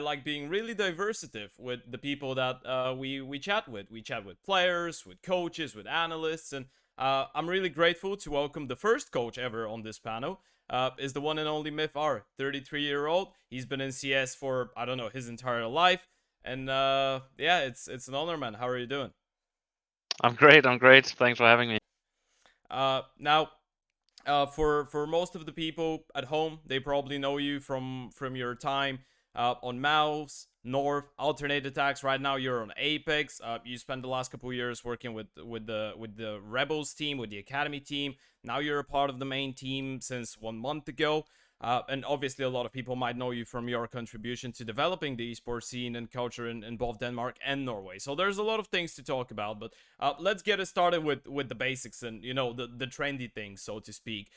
like being really diversitive with the people that we chat with. We chat with players, with coaches, with analysts, and I'm really grateful to welcome the first coach ever on this panel. Is the one and only mithR, 33-year-old. He's been in CS for, I don't know, his entire life. And yeah, it's an honor, man. How are you doing? I'm great. I'm great. Thanks for having me. Now, for most of the people at home, they probably know you from your time on MOUZ, North, alternate attacks. Right now, you're on Apeks. You spent the last couple of years working with the Rebels team, with the Academy team. Now you're a part of the main team since 1 month ago. And obviously, a lot of people might know you from your contribution to developing the esports scene and culture in both Denmark and Norway. So there's a lot of things to talk about, but let's get it started with the basics and the trendy things, so to speak.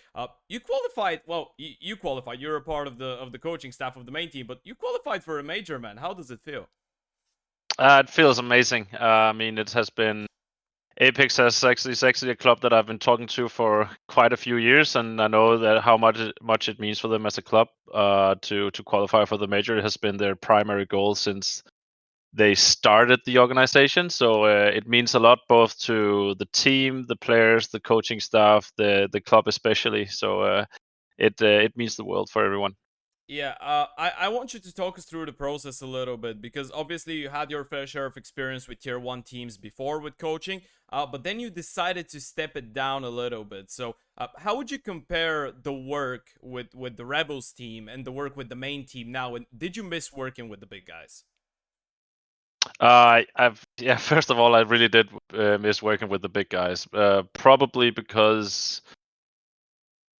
You qualified. Well, you qualified. You're a part of the coaching staff of the main team, but you qualified for a major, man. How does it feel? It feels amazing. I mean, it has been Apeks has actually is actually a club that I've been talking to for quite a few years, and I know that how much it means for them as a club to qualify for the major. It has been their primary goal since they started the organization. So it means a lot both to the team, the players, the coaching staff, the club especially. So it means the world for everyone. Yeah, I want you to talk us through the process a little bit because obviously you had your fair share of experience with tier 1 teams before with coaching, but then you decided to step it down a little bit. So, how would you compare the work with the Rebels team and the work with the main team now? And did you miss working with the big guys? I've yeah. First of all, I really did miss working with the big guys. Probably because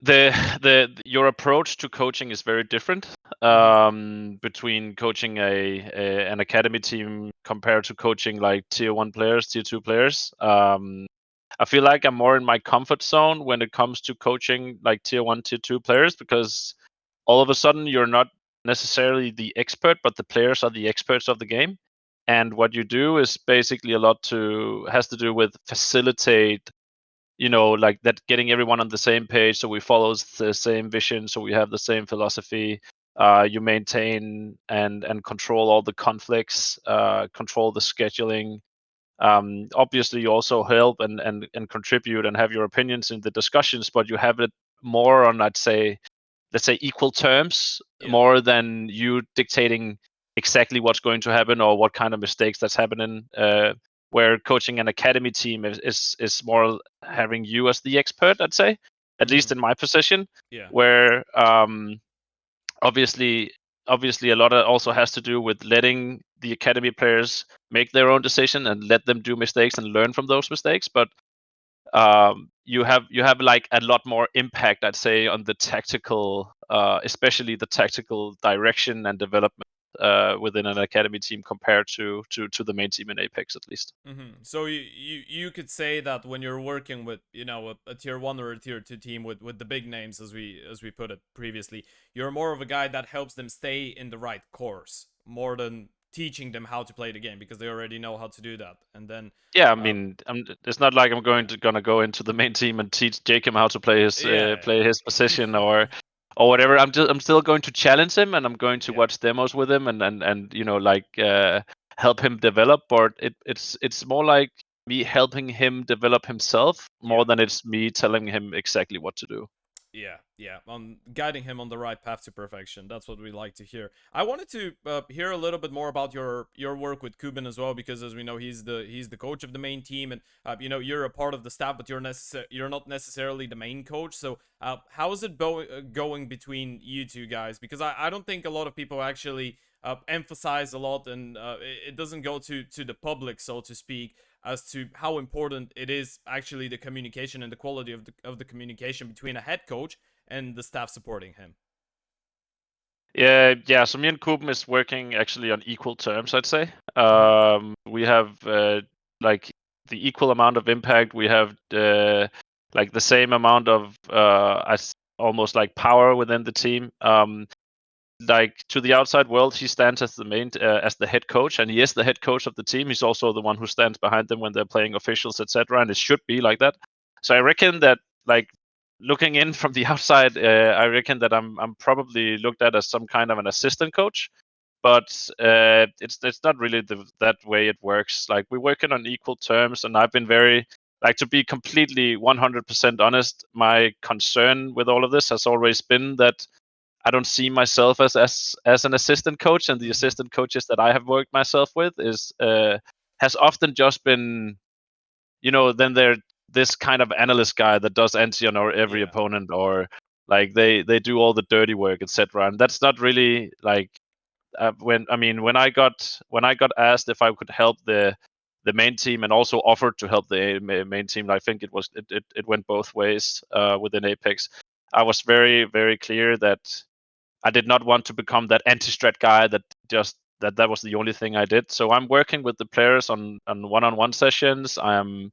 the your approach to coaching is very different Mm-hmm. between coaching an academy team compared to coaching like tier 1 players, tier 2 players. I feel like I'm more in my comfort zone when it comes to coaching like tier 1, tier 2 players, because all of a sudden you're not necessarily the expert, but the players are the experts of the game. And what you do is basically a lot to has to do with facilitate, like that, getting everyone on the same page so we follow the same vision, so we have the same philosophy. You maintain and control all the conflicts, control the scheduling. Obviously you also help and contribute and have your opinions in the discussions, but you have it more on, let's say equal terms, Yeah. more than you dictating exactly what's going to happen or what kind of mistakes that's happening. Where coaching an academy team is more having you as the expert, I'd say, at Mm-hmm. least in my position, Yeah. where obviously obviously a lot of also has to do with letting the academy players make their own decision and let them do mistakes and learn from those mistakes. But you have like a lot more impact, I'd say, on the tactical, especially the tactical direction and development within an academy team compared to the main team in Apeks, at least. Mm-hmm. So you could say that when you're working with a tier 1 or a tier 2 team with the big names, as we put it previously, you're more of a guy that helps them stay in the right course more than teaching them how to play the game because they already know how to do that. And then Yeah, I uh mean, it's not like I'm going yeah. to gonna go into the main team and teach Jacob how to Yeah. play his position or whatever. I'm still going to challenge him, and I'm going to Yeah. watch demos with him and like help him develop. But it's more like me helping him develop himself Yeah. more than it's me telling him exactly what to do. Yeah, yeah, on guiding him on the right path to perfection. That's what we like to hear. I wanted to hear a little bit more about your work with Kuben as well, because as we know, he's the coach of the main team, and you're a part of the staff, but you're not necessarily the main coach. So how is it going between you two guys? Because I don't think a lot of people actually emphasize a lot, and it doesn't go to the public, so to speak, as to how important it is actually the communication and the quality of the communication between a head coach and the staff supporting him. Yeah. So me and Kuben is working actually on equal terms, I'd say. Mm-hmm. We have like the equal amount of impact. We have like the same amount of almost like power within the team. Like to the outside world, he stands as as the head coach, and he is the head coach of the team. He's also the one who stands behind them when they're playing officials, etc. And it should be like that. So I reckon that, like, looking in from the outside, I reckon that I'm probably looked at as some kind of an assistant coach. but it's not really that way it works. Like, we're working on equal terms, and I've been very, like, to be completely 100% honest, my concern with all of this has always been that I don't see myself as an assistant coach, and the assistant coaches that I have worked myself with has often just been, then they're this kind of analyst guy that does anti on every opponent, or like they do all the dirty work, etc. And that's not really like, when I got asked if I could help the main team, and also offered to help the main team. I think it went both ways within Apeks. I was very, very clear that I did not want to become that anti-strat guy that just that was the only thing I did. So I'm working with the players on one-on-one sessions. I'm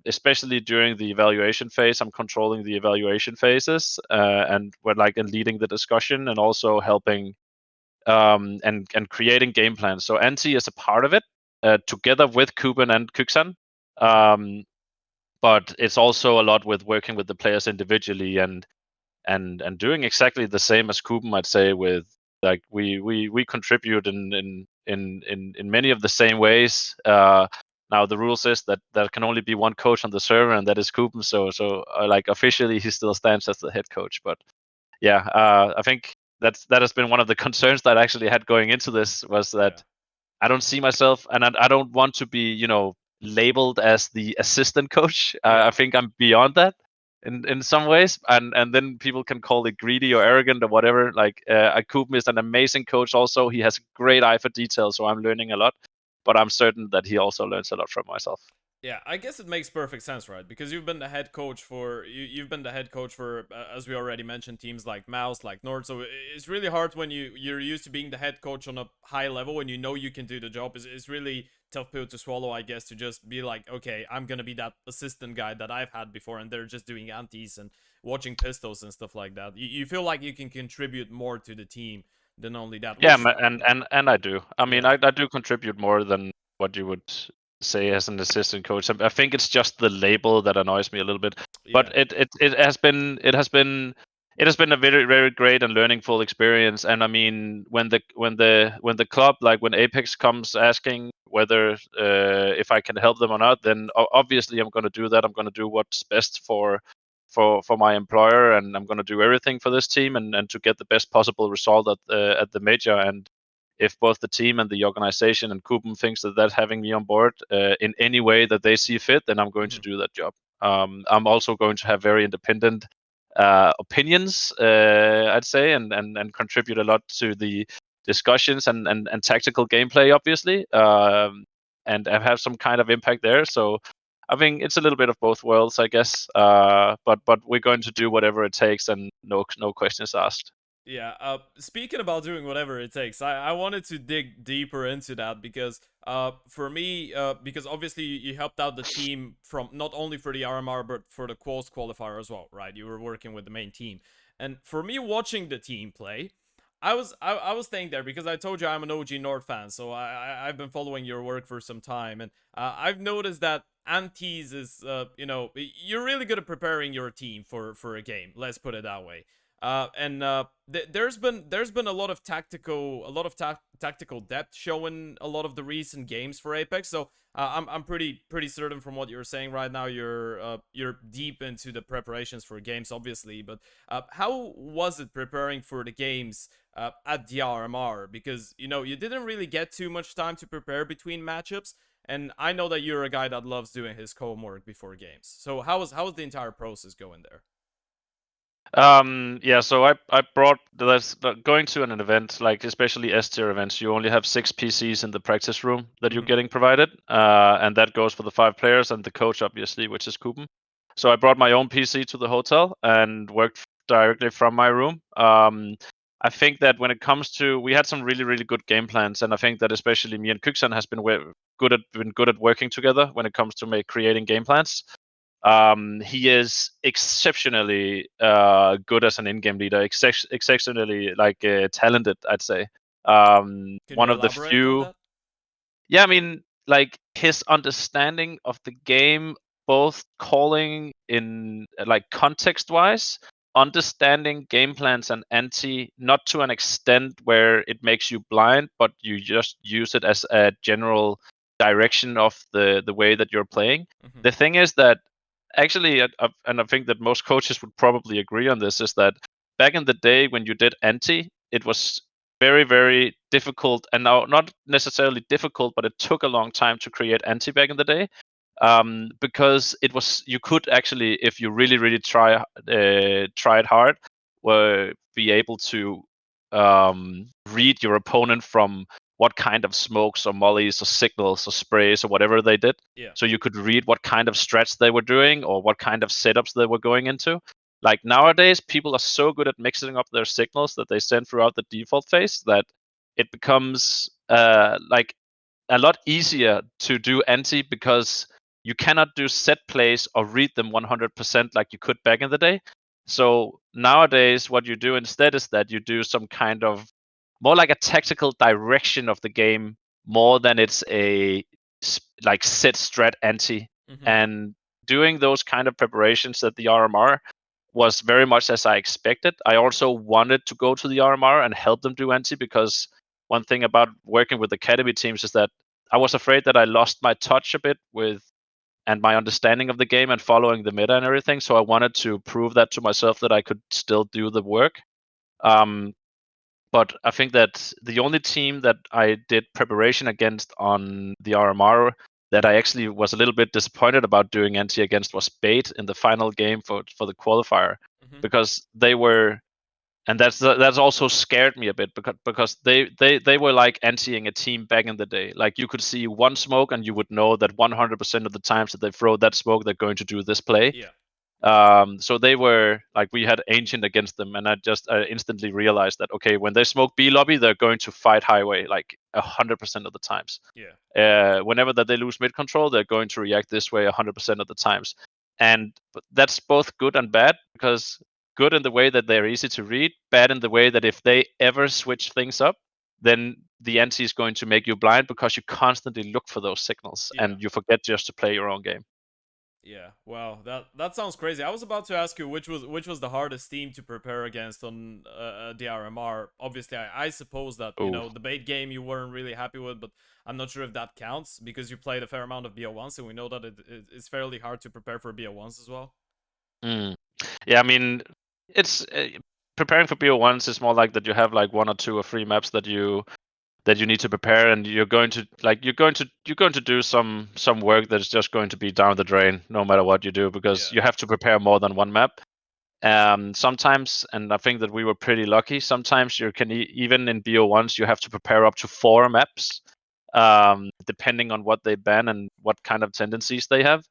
especially during the evaluation phase, I'm controlling the evaluation phases, and leading the discussion, and also helping and creating game plans. So anti is a part of it, together with Kuben and kyxsan. But it's also a lot with working with the players individually, and doing exactly the same as Kuben, I'd say, with like we contribute in many of the same ways. Now the rules is that there can only be one coach on the server, and that is Kuben. So like, officially he still stands as the head coach. But yeah, I think that has been one of the concerns that I actually had going into this, was that I don't see myself, and I don't want to be, labeled as the assistant coach. I think I'm beyond that in some ways, and then people can call it greedy or arrogant or whatever. Like, Kuben is an amazing coach. Also, he has a great eye for detail, so I'm learning a lot. But I'm certain that he also learns a lot from myself. Yeah, I guess it makes perfect sense, right? Because you've been the head coach for you've been the head coach for, as we already mentioned, teams like MOUZ, like Nord. So it's really hard when you're used to being the head coach on a high level, and you know you can do the job. It's really tough pill to swallow, I guess, to just be like, okay, I'm gonna be that assistant guy that I've had before, and they're just doing antis and watching pistols and stuff like that. You feel like you can contribute more to the team than only that. Yeah, Which, and I do. I mean, yeah, I do contribute more than what you would say as an assistant coach. I think it's just the label that annoys me a little bit. But yeah. it has been a very, very great and learningful experience. And I mean, when the club, like when Apeks comes asking whether if I can help them or not, then obviously I'm going to do that. I'm going to do what's best for my employer, and I'm going to do everything for this team, and to get the best possible result at the major. And if both the team and the organization and Kuben thinks that that's having me on board in any way that they see fit, then I'm going to do that job. I'm also going to have very independent opinions, I'd say, and contribute a lot to the discussions and tactical gameplay, obviously, and have some kind of impact there. So I think it's a little bit of both worlds, I guess. But we're going to do whatever it takes, and no questions asked. Yeah, speaking about doing whatever it takes, I wanted to dig deeper into that because for me, because obviously you helped out the team from not only for the RMR but for the quals qualifier as well, right? You were working with the main team. And for me watching the team play, I was staying there because I told you I'm an OG Nord fan, so I've been following your work for some time, and I've noticed that antis is you're really good at preparing your team for a game. Let's put it that way. And there's been a lot of tactical depth shown a lot of the recent games for Apeks. So I'm pretty certain from what you're saying right now. You're deep into the preparations for games, obviously. But how was it preparing for the games at the RMR? Because you didn't really get too much time to prepare between matchups. And I know that you're a guy that loves doing his homework before games. So how was the entire process going there? Yeah, so I brought that's going to an event, like especially S tier events, you only have 6 PCs in the practice room that you're getting provided, and that goes for the 5 players and the coach, obviously, which is Kuben. So I brought my own PC to the hotel and worked directly from my room. I think that when it comes to, we had some really, really good game plans, and I think that especially me and kyxsan has been good at working together when it comes to creating game plans. He is exceptionally good as an in-game leader, exceptionally talented, I'd say. Can One you of the elaborate on few. that? Yeah, I mean, like his understanding of the game, both calling in like context-wise, understanding game plans and anti, not to an extent where it makes you blind, but you just use it as a general direction of the way that you're playing. Mm-hmm. The thing is that actually, and I think that most coaches would probably agree on this, is that back in the day when you did anti, it was very, very difficult, and now not necessarily difficult, but it took a long time to create anti back in the day. Because it was, you could actually, if you really really try it hard, be able to read your opponent from what kind of smokes or mollies or signals or sprays or whatever they did. Yeah. So you could read what kind of strats they were doing or what kind of setups they were going into. Like nowadays, people are so good at mixing up their signals that they send throughout the default phase that it becomes like a lot easier to do anti, because you cannot do set plays or read them 100% like you could back in the day. So nowadays, what you do instead is that you do some kind of more like a tactical direction of the game, more than it's a like set strat anti. Mm-hmm. And doing those kind of preparations at the RMR was very much as I expected. I also wanted to go to the RMR and help them do anti, because one thing about working with academy teams is that I was afraid that I lost my touch a bit with and my understanding of the game and following the meta and everything. So I wanted to prove that to myself that I could still do the work. But I think that the only team that I did preparation against on the RMR that I actually was a little bit disappointed about doing anti against was Bait in the final game for the qualifier, Mm-hmm. because they were, and that's also scared me a bit, because they were like anti-ing a team back in the day. Like you could see one smoke and you would know that 100% of the times that they throw that smoke, they're going to do this play. Yeah. So they were like, we had Ancient against them, and I instantly realized that okay, when they smoke B lobby, they're going to fight highway like 100% of the times. Yeah. Whenever that they lose mid control, they're going to react this way 100% of the times. And that's both good and bad, because good in the way that they're easy to read, bad in the way that if they ever switch things up, then the anti is going to make you blind, because you constantly look for those signals Yeah. and you forget just to play your own game. Yeah, wow, that sounds crazy. I was about to ask you which was the hardest team to prepare against on the RMR. Obviously, I suppose that Ooh. the bait game you weren't really happy with, but I'm not sure if that counts because you played a fair amount of BO1s, and we know that it's fairly hard to prepare for BO1s as well. Mm. Yeah, I mean, it's preparing for BO1s is more like that you have like 1 or 2 or 3 maps that you need to prepare, and you're going to do some work that's just going to be down the drain no matter what you do, because Yeah. you have to prepare more than one map. Sometimes, and I think that we were pretty lucky, sometimes you can even in BO1s you have to prepare up to 4 maps, depending on what they ban and what kind of tendencies they have.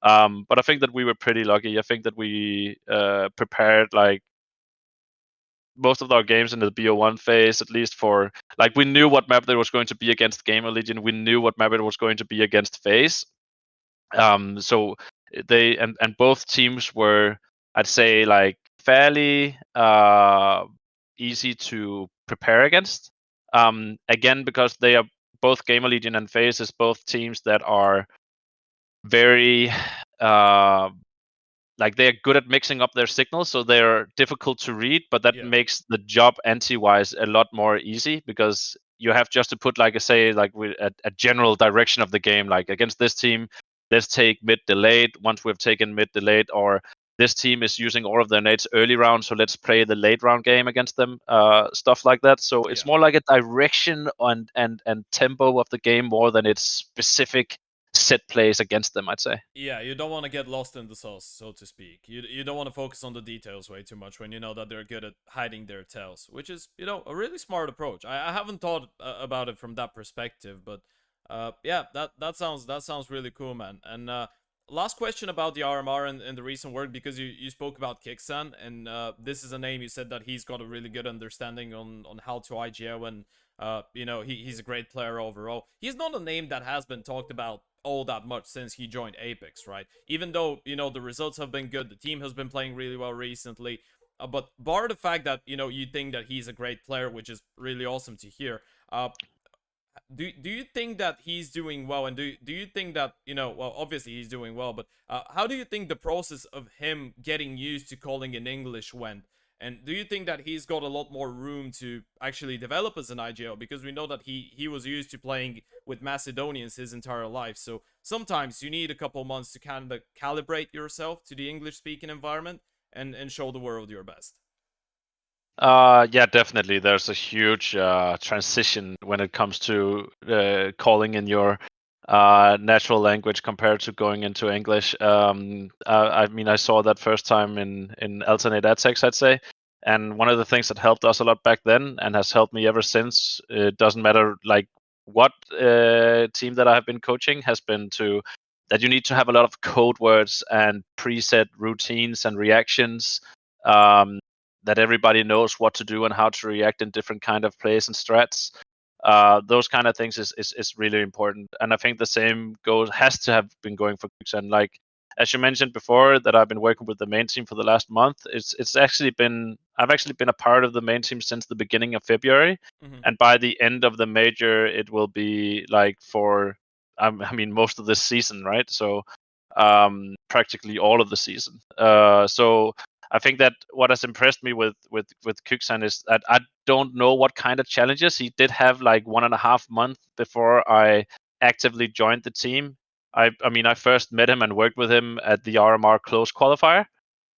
But I think that we were pretty lucky. I think that we prepared like most of our games in the BO1 phase, at least for like, we knew what map there was going to be against Gamer Legion. We knew what map it was going to be against FaZe. So they and both teams were, I'd say, like fairly easy to prepare against. Again, because they are both Gamer Legion and FaZe is both teams that are very like they're good at mixing up their signals, so they're difficult to read, but that Yeah. makes the job anti-wise a lot more easy, because you have just to put like a general direction of the game. Like against this team, let's take mid delayed. Once we've taken mid delayed, or this team is using all of their nades early round, so let's play the late round game against them. Stuff like that. So it's Yeah. more like a direction and tempo of the game more than it's specific set plays against them, I'd say. Yeah, you don't want to get lost in the sauce, so to speak. You don't want to focus on the details way too much when you know that they're good at hiding their tails, which is, a really smart approach. I haven't thought about it from that perspective, but yeah, that sounds really cool, man. And last question about the RMR and the recent work, because you spoke about kyxsan, and this is a name you said that he's got a really good understanding on how to IGL, and he's a great player overall. He's not a name that has been talked about all that much since he joined Apeks, right? Even though, the results have been good, the team has been playing really well recently. But bar the fact that, you think that he's a great player, which is really awesome to hear. do you think that he's doing well, and do you think that, you know, well, obviously he's doing well, but how do you think the process of him getting used to calling in English went? And do you think that he's got a lot more room to actually develop as an IGL? Because we know that he was used to playing with Macedonians his entire life. So sometimes you need a couple months to kind of calibrate yourself to the English speaking environment and show the world your best. Yeah, definitely. There's a huge transition when it comes to calling in your natural language compared to going into English. I mean, I saw that first time in alternate aTTaX, I'd say. And one of the things that helped us a lot back then and has helped me ever since, it doesn't matter like what team that I have been coaching, has been that you need to have a lot of code words and preset routines and reactions. That everybody knows what to do and how to react in different kind of plays and strats. Those kind of things is really important, and I think the same has to have been going for kyxsan. Like as you mentioned before, that I've been working with the main team for the last month. I've actually been a part of the main team since the beginning of February, and by the end of the major, it will be like for I mean most of this season, right? So practically all of the season. So I think that what has impressed me with kyxsan is that I don't know what kind of challenges he did have. Like 1.5 months before I actively joined the team, I mean I first met him and worked with him at the RMR close qualifier,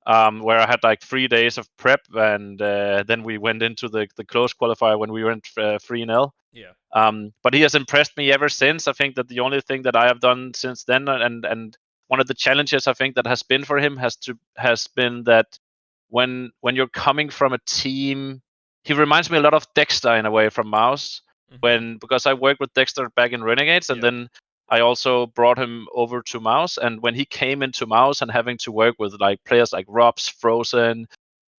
where I had like 3 days of prep, and then we went into the close qualifier when we went 3-0. Yeah. But he has impressed me ever since. I think that the only thing that I have done since then, and one of the challenges I think that has been for him has been that when you're coming from a team, he reminds me a lot of Dexter in a way from MOUZ. Because I worked with Dexter back in Renegades, and then I also brought him over to MOUZ. And when he came into MOUZ and having to work with like players like Robs, Frozen,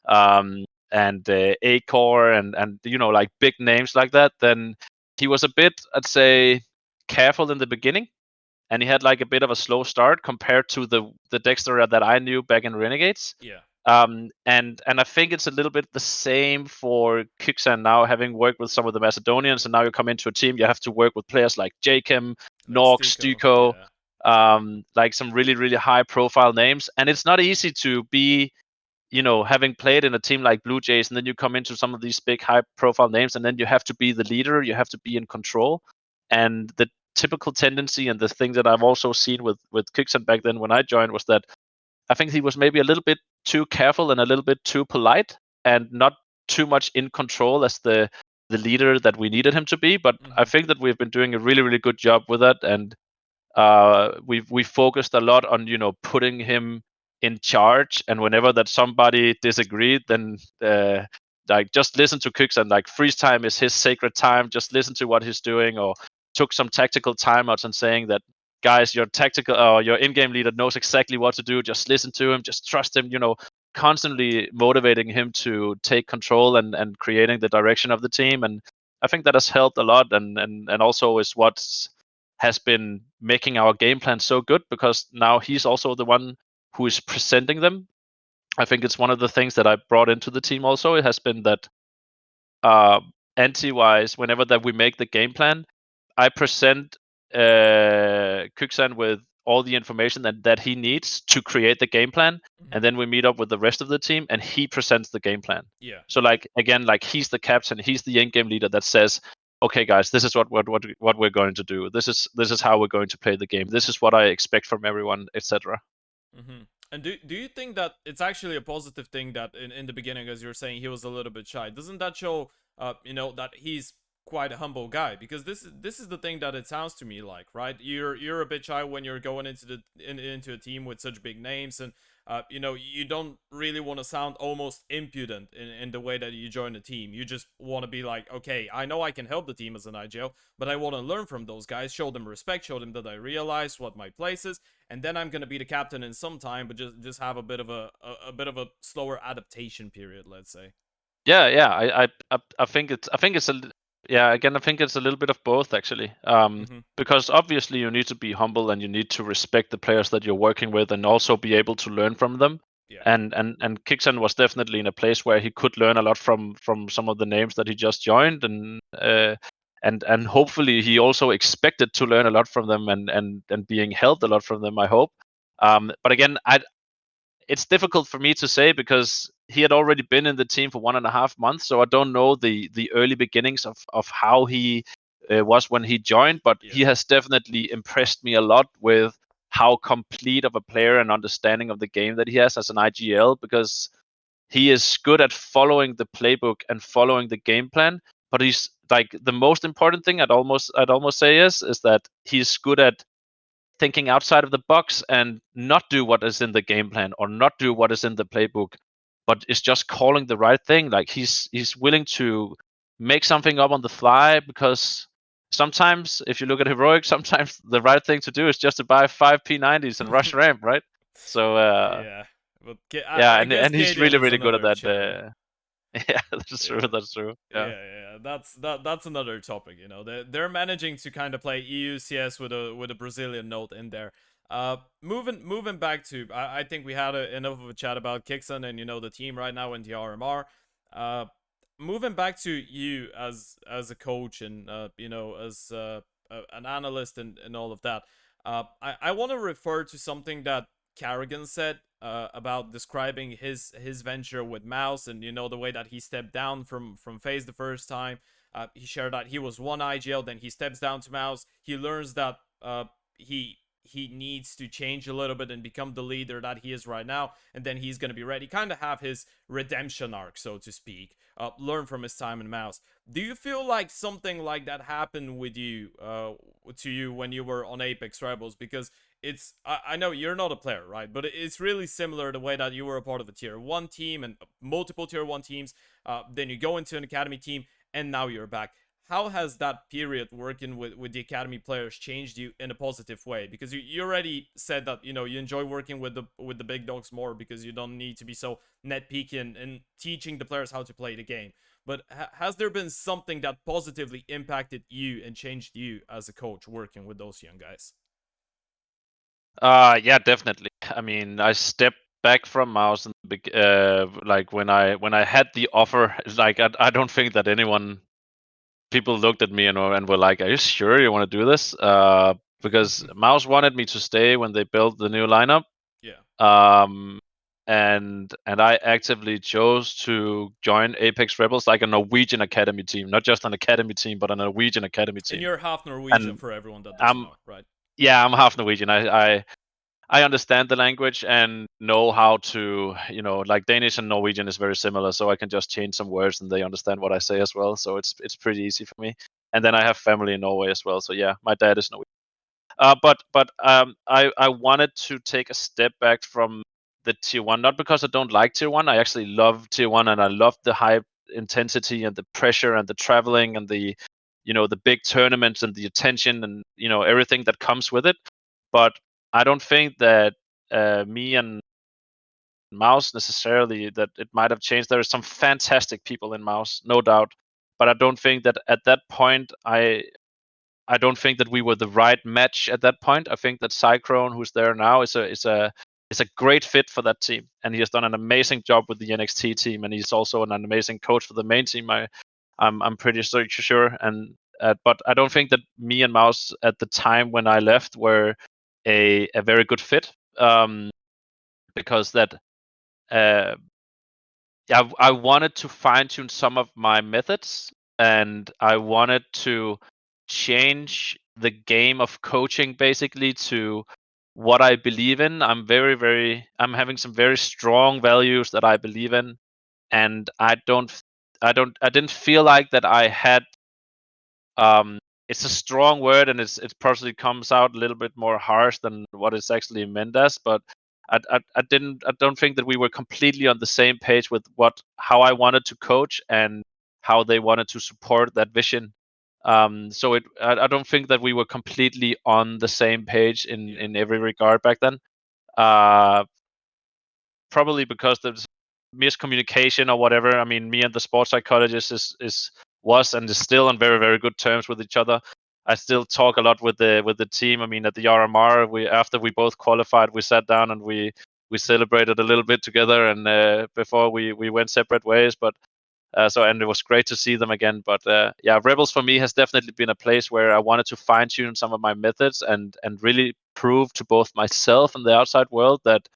and Acor, and you know, like big names like that, then he was a bit, I'd say, careful in the beginning, and he had like a bit of a slow start compared to the Dexter that I knew back in Renegades. Yeah. And I think it's a little bit the same for kyxsan now, having worked with some of the Macedonians, and now you come into a team, you have to work with players like Jakem, Like Nox, Stuco. Duco, Yeah. like some really, really high profile names. And it's not easy to be, you know, having played in a team like Blue Jays, and then you come into some of these big high profile names, and then you have to be the leader, you have to be in control. And the typical tendency, and the thing that I've also seen with kyxsan back then when I joined, was that I think he was maybe a little bit too careful and a little bit too polite, and not too much in control as the leader that we needed him to be. But I think that we've been doing a really, really good job with that, and we've focused a lot on, you know, putting him in charge. And whenever that somebody disagreed, then like just listen to kyxsan. Like freeze time is his sacred time. Just listen to what he's doing, or took some tactical timeouts and saying that, guys, your tactical your in-game leader knows exactly what to do. Just listen to him. Just trust him. You know, constantly motivating him to take control and creating the direction of the team. And I think that has helped a lot, and also is what has been making our game plan so good, because now he's also the one who is presenting them. I think it's one of the things that I brought into the team also. It has been that anti-wise, whenever that we make the game plan, I present kyxsan with all the information that he needs to create the game plan, and then we meet up with the rest of the team, and he presents the game plan. Yeah. So like again, like he's the captain, he's the in-game leader that says, okay, guys, this is what we're going to do. This is how we're going to play the game. This is what I expect from everyone, etc. And do you think that it's actually a positive thing that in the beginning, as you're saying, he was a little bit shy? Doesn't that show, you know, that he's quite a humble guy? Because this is the thing that it sounds to me like, right? You're a bit shy when you're going into a team with such big names, and you know, you don't really want to sound almost impudent in the way that you join a team. You just want to be like, okay, I know I can help the team as an IGL, but I want to learn from those guys, show them respect, show them that I realize what my place is, and then I'm gonna be the captain in some time, but just have a bit of a bit of a slower adaptation period, let's say. Yeah. I think it's a yeah, again, I think it's a little bit of both actually. Because obviously you need to be humble, and you need to respect the players that you're working with, and also be able to learn from them. Yeah. And kyxsan was definitely in a place where he could learn a lot from some of the names that he just joined, and and hopefully he also expected to learn a lot from them and being helped a lot from them, I hope. But again, it's difficult for me to say because he had already been in the team for 1.5 months, so I don't know the early beginnings of how he was when he joined. But he has definitely impressed me a lot with how complete of a player and understanding of the game that he has as an IGL, because he is good at following the playbook and following the game plan. But he's like, the most important thing I'd almost say is that he's good at thinking outside of the box and not do what is in the game plan or not do what is in the playbook, but is just calling the right thing. Like he's willing to make something up on the fly, because sometimes if you look at heroic, sometimes the right thing to do is just to buy 5 P90s and rush ramp, right? So Yeah, but yeah, I guess and he's KDL really is really good at another that. cherry. Yeah, that's true. Yeah. That's true. Yeah. Yeah, that's another topic. You know, they're managing to kind of play EU CS with a Brazilian note in there. Moving back to, I think we had enough of a chat about kyxsan and the team right now in the RMR. Moving back to you as a coach and as an analyst and all of that. I want to refer to something that Carrigan said about describing his venture with MOUZ, and the way that he stepped down from FaZe the first time. He shared that he was one IGL, then he steps down to MOUZ. He learns that he needs to change a little bit and become the leader that he is right now, and then he's gonna be ready. Kind of have his redemption arc, so to speak. Learn from his time in MOUZ. Do you feel like something like that happened with you, to you when you were on Apeks Rebels? Because I know you're not a player, right? But it's really similar the way that you were a part of a tier 1 team and multiple tier 1 teams. Then you go into an academy team, and now you're back. How has that period working with the academy players changed you in a positive way? Because you already said that you enjoy working with the big dogs more because you don't need to be so nitpicky and teaching the players how to play the game. But has there been something that positively impacted you and changed you as a coach working with those young guys? Yeah, definitely. I mean, I stepped back from MOUZ in the like when I had the offer. Like I don't think that people looked at me and were like, "Are you sure you want to do this?" Because MOUZ wanted me to stay when they built the new lineup. Yeah. And I actively chose to join Apeks Rebels, like a Norwegian academy team, not just an academy team, but a Norwegian academy And team. you're half Norwegian And for everyone that doesn't I'm know, right? yeah, I'm half Norwegian. I understand the language and know how to, like Danish and Norwegian is very similar, so I can just change some words and they understand what I say as well. So it's pretty easy for me. And then I have family in Norway as well. So yeah, my dad is Norwegian. I wanted to take a step back from the tier 1, not because I don't like tier 1. I actually love tier 1, and I love the high intensity and the pressure and the traveling and the big tournaments and the attention and everything that comes with it. But I don't think that me and MOUZ necessarily, that it might have changed. There are some fantastic people in MOUZ, no doubt, but I don't think that at that point I don't think that we were the right match at that point. I think that Cyclone, who's there now, is a great fit for that team, and he has done an amazing job with the NXT team, and he's also an amazing coach for the main team. I'm pretty sure, and but I don't think that me and MOUZ at the time when I left were a very good fit, because that uh, yeah, I wanted to fine tune some of my methods, and I wanted to change the game of coaching basically to what I believe in. I'm having some very strong values that I believe in, and I didn't feel like that I had it's a strong word, and it probably comes out a little bit more harsh than what it's actually meant as. But I don't think that we were completely on the same page with how I wanted to coach and how they wanted to support that vision. So I don't think that we were completely on the same page in every regard back then. Uh, Probably because there's miscommunication or whatever. I mean, me and the sports psychologist was and is still on very very good terms with each other. I still talk a lot with the team. I mean, at the RMR, after we both qualified, we sat down and we celebrated a little bit together, and before we went separate ways. But And it was great to see them again. But yeah, Rebels for me has definitely been a place where I wanted to fine tune some of my methods and really prove to both myself and the outside world that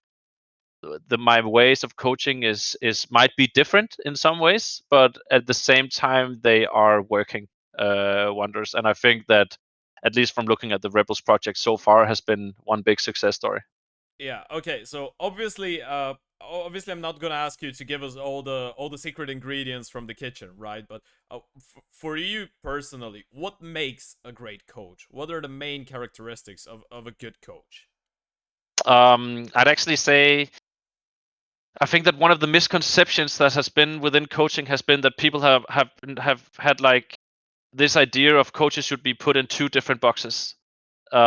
my ways of coaching is might be different in some ways, but at the same time they are working wonders. And I think that, at least from looking at the Rebels project so far, has been one big success story. Yeah. Okay. So obviously, I'm not gonna ask you to give us all the secret ingredients from the kitchen, right? But for you personally, what makes a great coach? What are the main characteristics of a good coach? I'd actually say, I think that one of the misconceptions that has been within coaching has been that people have had like this idea of coaches should be put in two different boxes. The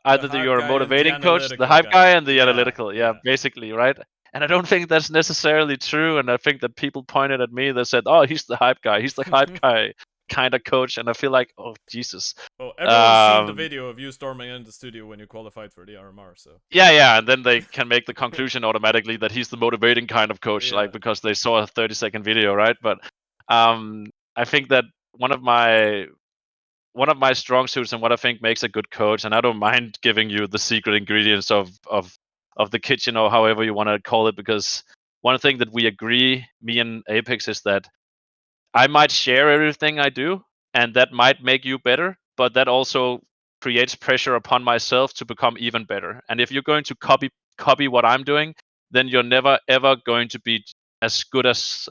Either hype you're a guy and the motivating coach, the analytical hype guy. guy, and the Yeah. analytical. Yeah, Yeah. basically, right? And I don't think that's necessarily true. And I think that people pointed at me that said, "Oh, he's the hype guy. He's the hype guy kind of coach." And I feel like, oh Jesus. Well, everyone's seen the Um, video of you storming into the studio when you qualified for the RMR. So yeah, and then they can make the conclusion automatically that he's the motivating kind of coach, yeah. like because they saw a 30-second video, right? But um, I think that one of my strong suits and what I think makes a good coach, and I don't mind giving you the secret ingredients of the kitchen or however you want to call it, because one thing that we agree, me and Apeks, is that I might share everything I do, and that might make you better, but that also creates pressure upon myself to become even better. And if you're going to copy what I'm doing, then you're never ever going to be as good as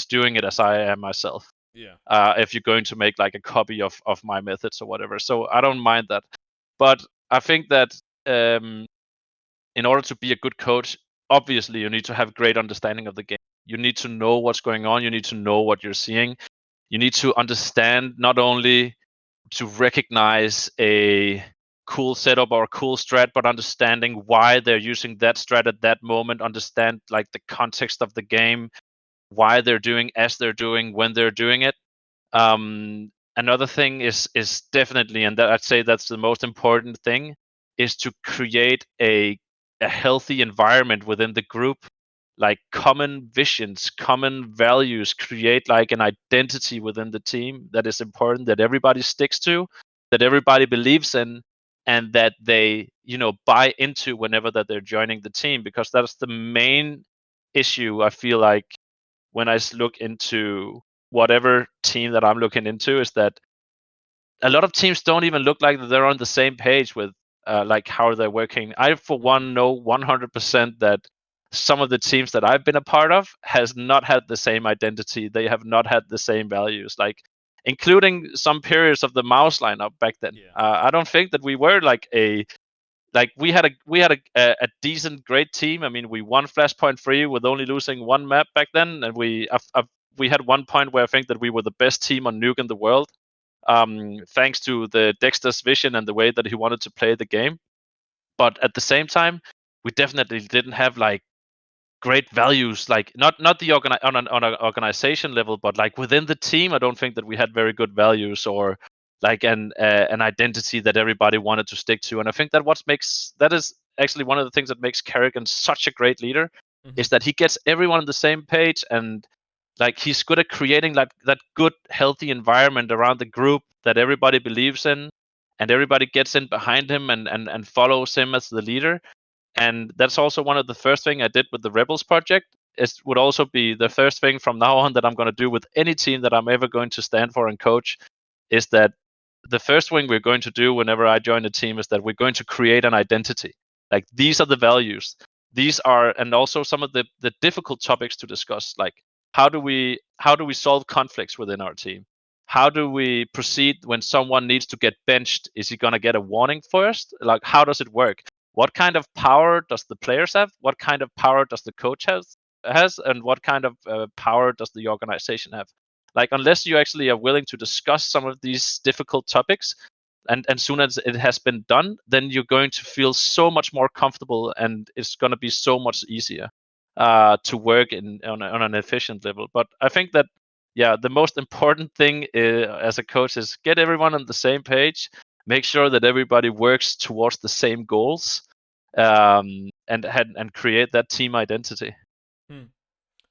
doing it as I am myself. Yeah. If you're going to make like a copy of my methods or whatever. So I don't mind that. But I think that in order to be a good coach, obviously you need to have great understanding of the game. You need to know what's going on. You need to know what you're seeing. You need to understand, not only to recognize a cool setup or a cool strat, but understanding why they're using that strat at that moment, understand like the context of the game, why they're doing as they're doing, when they're doing it. Another thing is definitely, and that I'd say that's the most important thing, is to create a healthy environment within the group, like common visions, common values, create like an identity within the team that is important, that everybody sticks to, that everybody believes in, and that they, buy into whenever that they're joining the team, because that's the main issue I feel like when I look into whatever team that I'm looking into, is that a lot of teams don't even look like they're on the same page with like how they're working. I, for one, know 100% that some of the teams that I've been a part of has not had the same identity. They have not had the same values, like including some periods of the MOUZ lineup back then. Yeah. I don't think that we were like we had a decent, great team. I mean, we won Flashpoint 3 with only losing one map back then, and we had one point where I think that we were the best team on Nuke in the world, thanks to the Dexter's vision and the way that he wanted to play the game. But at the same time, we definitely didn't have like great values, like not on an organization level, but like within the team. I don't think that we had very good values, or like an identity that everybody wanted to stick to. And I think that is actually one of the things that makes Kerrigan such a great leader, is that he gets everyone on the same page, and like he's good at creating like that good healthy environment around the group that everybody believes in, and everybody gets in behind him and follows him as the leader. And that's also one of the first thing I did with the Rebels project. It would also be the first thing from now on that I'm going to do with any team that I'm ever going to stand for and coach, is that the first thing we're going to do whenever I join a team is that we're going to create an identity. Like, these are the values. These are, and also some of the difficult topics to discuss, like how do we solve conflicts within our team? How do we proceed when someone needs to get benched? Is he going to get a warning first? Like, how does it work? What kind of power does the players have? What kind of power does the coach has, and what kind of power does the organization have? Like, unless you actually are willing to discuss some of these difficult topics, and soon as it has been done, then you're going to feel so much more comfortable, and it's going to be so much easier to work on an efficient level. But I think that, yeah, the most important thing as a coach is get everyone on the same page, make sure that everybody works towards the same goals, and create that team identity.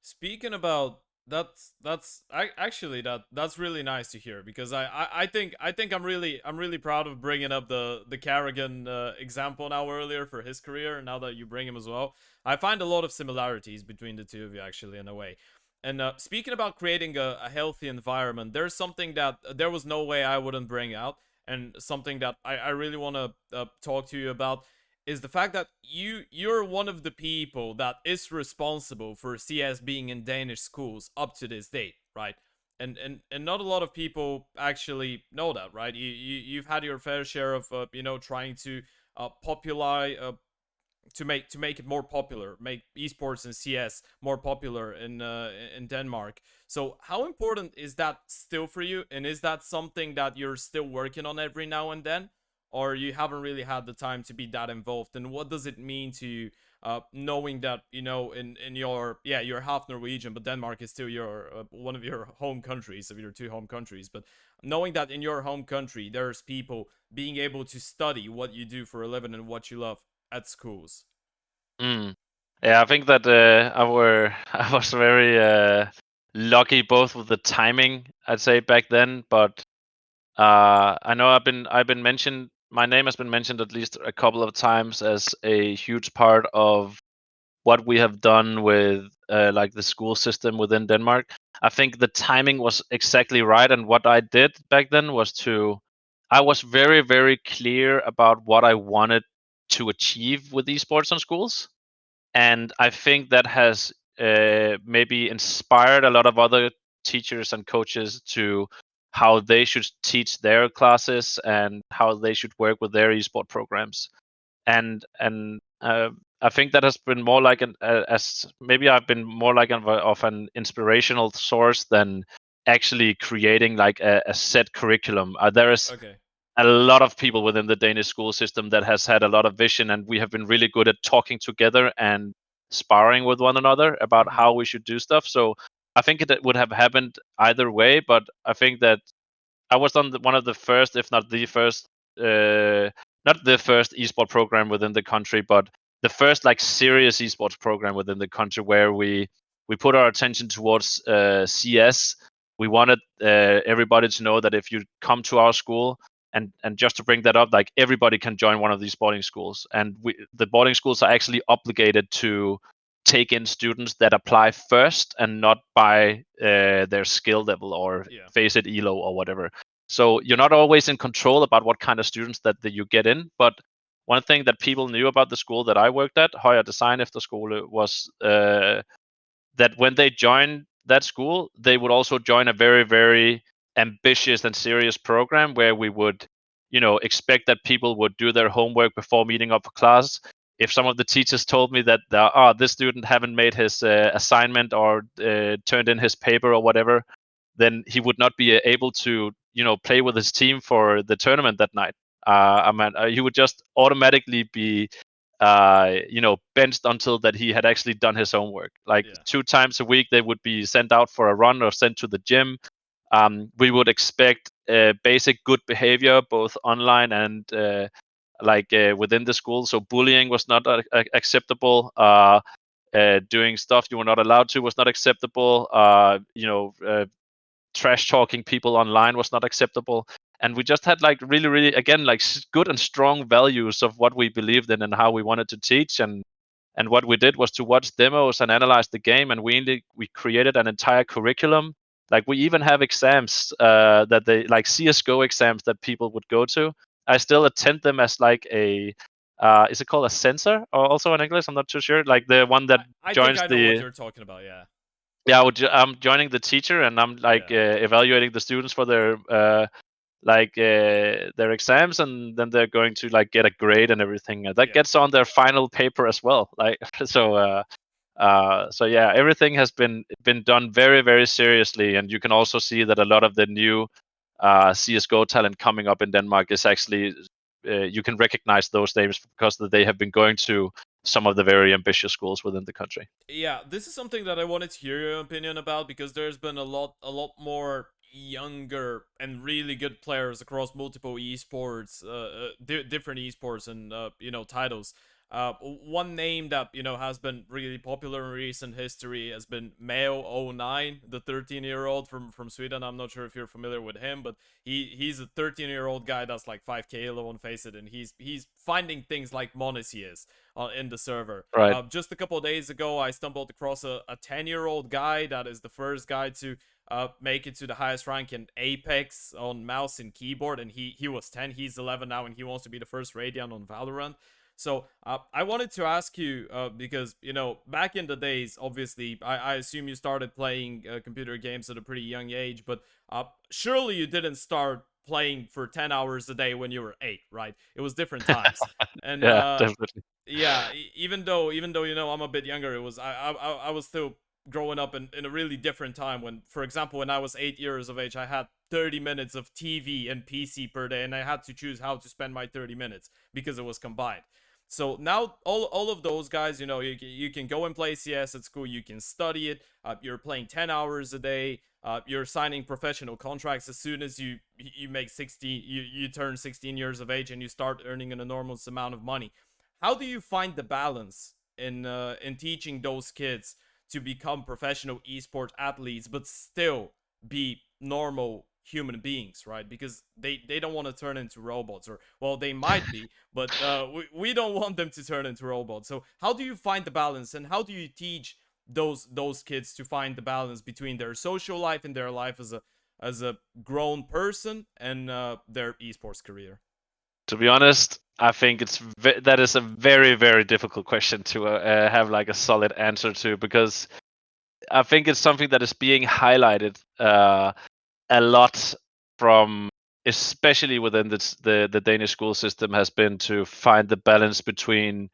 Speaking about Actually that's really nice to hear, because I think I'm really proud of bringing up the Carrigan example now earlier for his career, and now that you bring him as well, I find a lot of similarities between the two of you, actually, in a way. And speaking about creating a healthy environment, there's something that there was no way I wouldn't bring out, and something that I really want to talk to you about, is the fact that you're one of the people that is responsible for CS being in Danish schools up to this date, right? And not a lot of people actually know that, right? You've had your fair share of trying to popularize to make it more popular, make esports and CS more popular in Denmark. So how important is that still for you? And is that something that you're still working on every now and then, or you haven't really had the time to be that involved? And what does it mean to you, knowing that in your, yeah, you're half Norwegian, but Denmark is still your one of your home countries, of your two home countries. But knowing that in your home country there's people being able to study what you do for a living and what you love at schools. Mm. Yeah, I think that I was very lucky both with the timing, I'd say back then, but I know I've been mentioned. My name has been mentioned at least a couple of times as a huge part of what we have done with like the school system within Denmark. I think the timing was exactly right, and what I did back then was I was very very clear about what I wanted to achieve with esports on schools, and I think that has maybe inspired a lot of other teachers and coaches to how they should teach their classes and how they should work with their esport programs. And I think that has been more like an as maybe I've been more like of an inspirational source than actually creating like a set curriculum. There is Okay. a lot of people within the Danish school system that has had a lot of vision, and we have been really good at talking together and sparring with one another about Mm-hmm. how we should do stuff. So I think it would have happened either way, but I think that I was on one of the first, if not the first, uh, not the first esport program within the country, but the first like serious esports program within the country where we put our attention towards CS. We wanted everybody to know that if you come to our school, and just to bring that up, like everybody can join one of these boarding schools, and the boarding schools are actually obligated to take in students that apply first and not by their skill level or Yeah. face it elo or whatever. So you're not always in control about what kind of students that you get in. But one thing that people knew about the school that I worked at, Højer Design Efterskole, was that when they joined that school, they would also join a very, very ambitious and serious program where we would, expect that people would do their homework before meeting up for class. If some of the teachers told me that, this student haven't made his assignment or turned in his paper or whatever, then he would not be able to, play with his team for the tournament that night. He would just automatically be benched until that he had actually done his homework. Like Yeah. 2 times a week, they would be sent out for a run or sent to the gym. We would expect basic good behavior, both online and within the school. So bullying was not acceptable. Doing stuff you were not allowed to was not acceptable. Trash talking people online was not acceptable. And we just had like really really again like good and strong values of what we believed in and how we wanted to teach. And what we did was to watch demos and analyze the game, and we created an entire curriculum. Like we even have exams that they like CS:GO exams that people would go to. I still attend them as like a is it called a censor or also in English? I'm not too sure. Like the one that I think joins I know what the you're talking about. Yeah. yeah, I'm joining the teacher, and I'm like Yeah. evaluating the students for their exams, and then they're going to like get a grade and everything. That Yeah. gets on their final paper as well. Like so yeah, everything has been done very very seriously, and you can also see that a lot of the new CS:GO talent coming up in Denmark is actually you can recognize those names because they have been going to some of the very ambitious schools within the country. Yeah, this is something that I wanted to hear your opinion about, because there's been a lot more younger and really good players across multiple esports, different esports and titles. One name that has been really popular in recent history has been mithR, the 13-year-old from Sweden. I'm not sure if you're familiar with him, but he's a 13-year-old guy that's like 5k low on Face It, and he's finding things like mithR in the server. Right. Just a couple of days ago, I stumbled across a 10-year-old guy that is the first guy to make it to the highest rank in Apeks on mouse and keyboard, and he was 10. He's 11 now, and he wants to be the first Radiant on Valorant. So I wanted to ask you, because back in the days, obviously, I assume you started playing computer games at a pretty young age, but surely you didn't start playing for 10 hours a day when you were 8, right? It was different times. And Yeah, definitely. yeah, even though I'm a bit younger, it was I was still growing up in a really different time. When, for example, when I was 8 years of age, I had 30 minutes of TV and PC per day, and I had to choose how to spend my 30 minutes because it was combined. So now all of those guys, you can go and play CS at school, you can study it, you're playing 10 hours a day, you're signing professional contracts as soon as you make 16, you turn 16 years of age, and you start earning an enormous amount of money. How do you find the balance in teaching those kids to become professional esports athletes, but still be normal human beings, right? Because they don't want to turn into robots, or, well, they might be, but we don't want them to turn into robots. So how do you find the balance, and how do you teach those kids to find the balance between their social life and their life as a grown person, and their esports career? To be honest, I think that is a very, very difficult question to have like a solid answer to, because I think it's something that is being highlighted a lot from, especially within the Danish school system, has been to find the balance between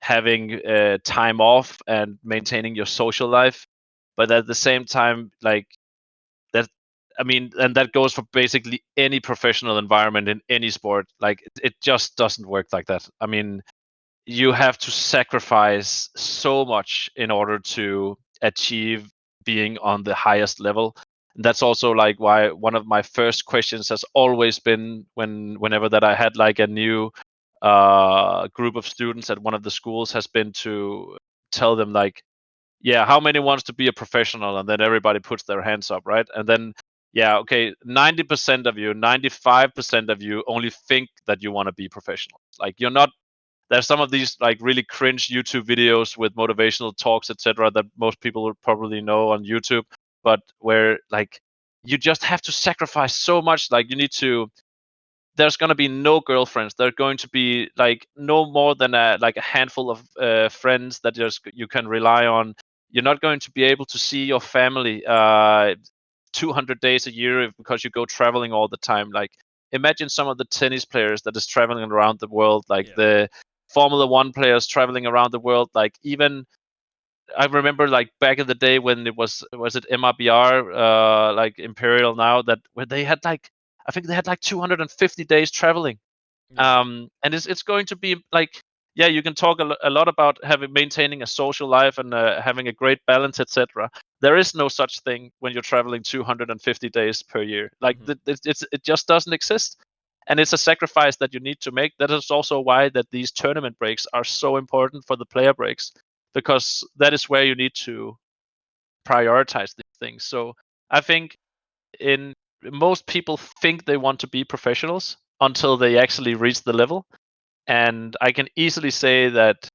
having time off and maintaining your social life, but at the same time, like that. I mean, and that goes for basically any professional environment in any sport. Like it just doesn't work like that. I mean, you have to sacrifice so much in order to achieve being on the highest level. And that's also like why one of my first questions has always been, whenever that I had like a new group of students at one of the schools, has been to tell them like, yeah, how many wants to be a professional? And then everybody puts their hands up, right? And then, yeah, okay, 90% of you, 95% of you only think that you want to be professional. Like you're not. There's some of these like really cringe YouTube videos with motivational talks, etc., that most people would probably know on YouTube, but where like you just have to sacrifice so much. Like you need to. There's going to be no girlfriends. There's going to be like no more than a handful of friends that just you can rely on. You're not going to be able to see your family 200 days a year because you go traveling all the time. Like imagine some of the tennis players that is traveling around the world, like Yeah. the Formula One players traveling around the world. Like even I remember like back in the day when it was it MRBR, like Imperial now, that where they had like, I think they had like 250 days traveling. Yeah. And it's going to be like, yeah, you can talk a lot about having maintaining a social life and having a great balance, etc. There is no such thing when you're traveling 250 days per year. Like Hmm. it just doesn't exist, and it's a sacrifice that you need to make. That is also why that these tournament breaks are so important for the player breaks, because that is where you need to prioritize these things. So I think in most people think they want to be professionals until they actually reach the level, and I can easily say that,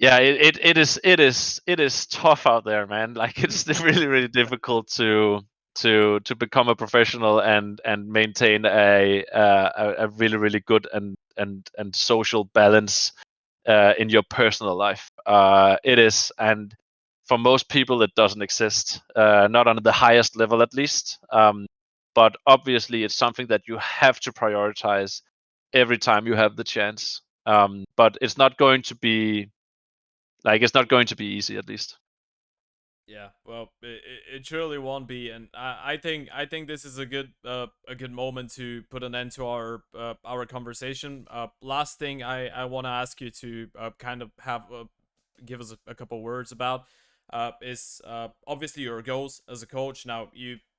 yeah, it is tough out there, man. Like it's really, really difficult to become a professional and maintain a really, really good and social balance in your personal life. It is, and for most people, it doesn't exist, not on the highest level at least. But obviously, it's something that you have to prioritize every time you have the chance. But it's not going to be it's not going to be easy, at least. Yeah, well, it surely won't be, and I think this is a good moment to put an end to our conversation. Last thing I want to ask you to kind of have give us a couple words about is obviously your goals as a coach. Now,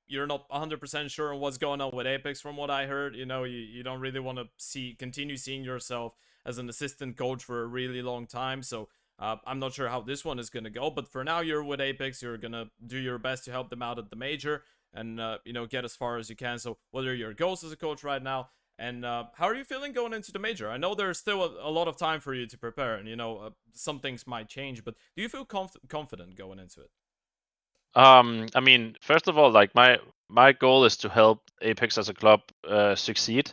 you're not 100% sure on what's going on with Apeks from what I heard. You know, you don't really want to continue seeing yourself as an assistant coach for a really long time. So I'm not sure how this one is going to go, but for now you're with Apeks. You're going to do your best to help them out at the major and, you know, get as far as you can. So what are your goals as a coach right now? And how are you feeling going into the major? I know there's still a lot of time for you to prepare, and, you know, some things might change, but do you feel confident going into it? I mean, first of all, like my goal is to help Apeks as a club succeed,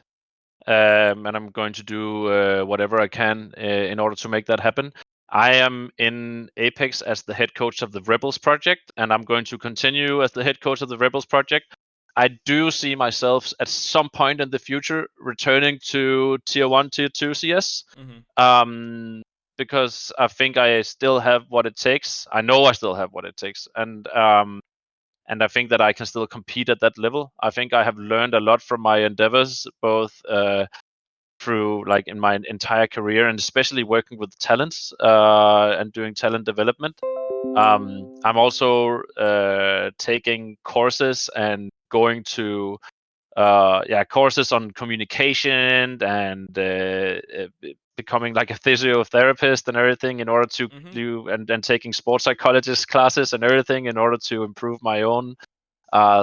and I'm going to do whatever I can in order to make that happen. I am in Apeks as the head coach of the Rebels project, and I'm going to continue as the head coach of the Rebels project. I do see myself at some point in the future returning to Tier 1, Tier 2 CS. Mm-hmm. Because I think I still have what it takes. I know I still have what it takes, and I think that I can still compete at that level. I think I have learned a lot from my endeavors, both through like in my entire career, and especially working with talents and doing talent development. I'm also taking courses and going to courses on communication and becoming like a physiotherapist and everything in order to Mm-hmm. do and taking sports psychologist classes and everything in order to improve my own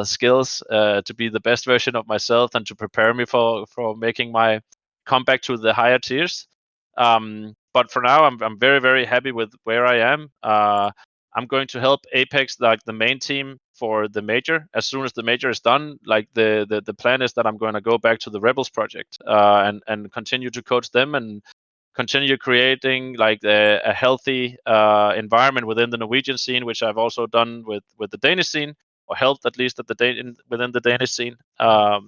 skills to be the best version of myself and to prepare me for making my comeback to the higher tiers. But for now, I'm very very happy with where I am. I'm going to help Apeks, like the main team, for the major. As soon as the major is done, like the plan is that I'm going to go back to the Rebels project and continue to coach them and continue creating like a healthy environment within the Norwegian scene, which I've also done with the Danish scene, or helped at least at within the Danish scene. Mm-hmm.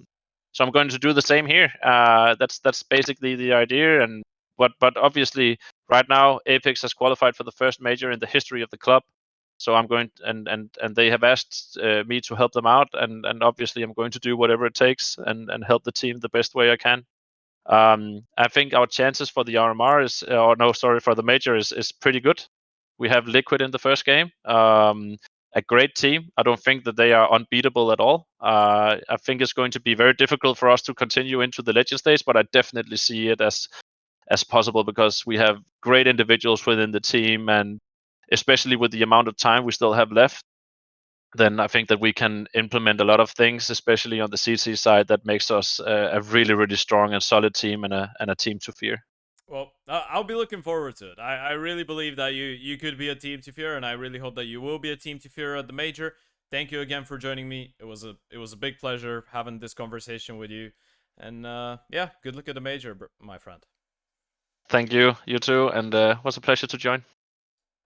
So I'm going to do the same here. That's basically the idea. And but obviously right now Apeks has qualified for the first major in the history of the club. So I'm going and they have asked me to help them out, and obviously I'm going to do whatever it takes and help the team the best way I can. I think our chances for the RMR is, or no, sorry, for the major is pretty good. We have Liquid in the first game, a great team. I don't think that they are unbeatable at all. I think it's going to be very difficult for us to continue into the legend stage, but I definitely see it as possible because we have great individuals within the team, and especially with the amount of time we still have left, then I think that we can implement a lot of things, especially on the CC side, that makes us a really, really strong and solid team and a team to fear. Well, I'll be looking forward to it. I really believe that you could be a team to fear, and I really hope that you will be a team to fear at the major. Thank you again for joining me. It was a big pleasure having this conversation with you, and yeah, good luck at the major, my friend. Thank you, you too, and it was a pleasure to join.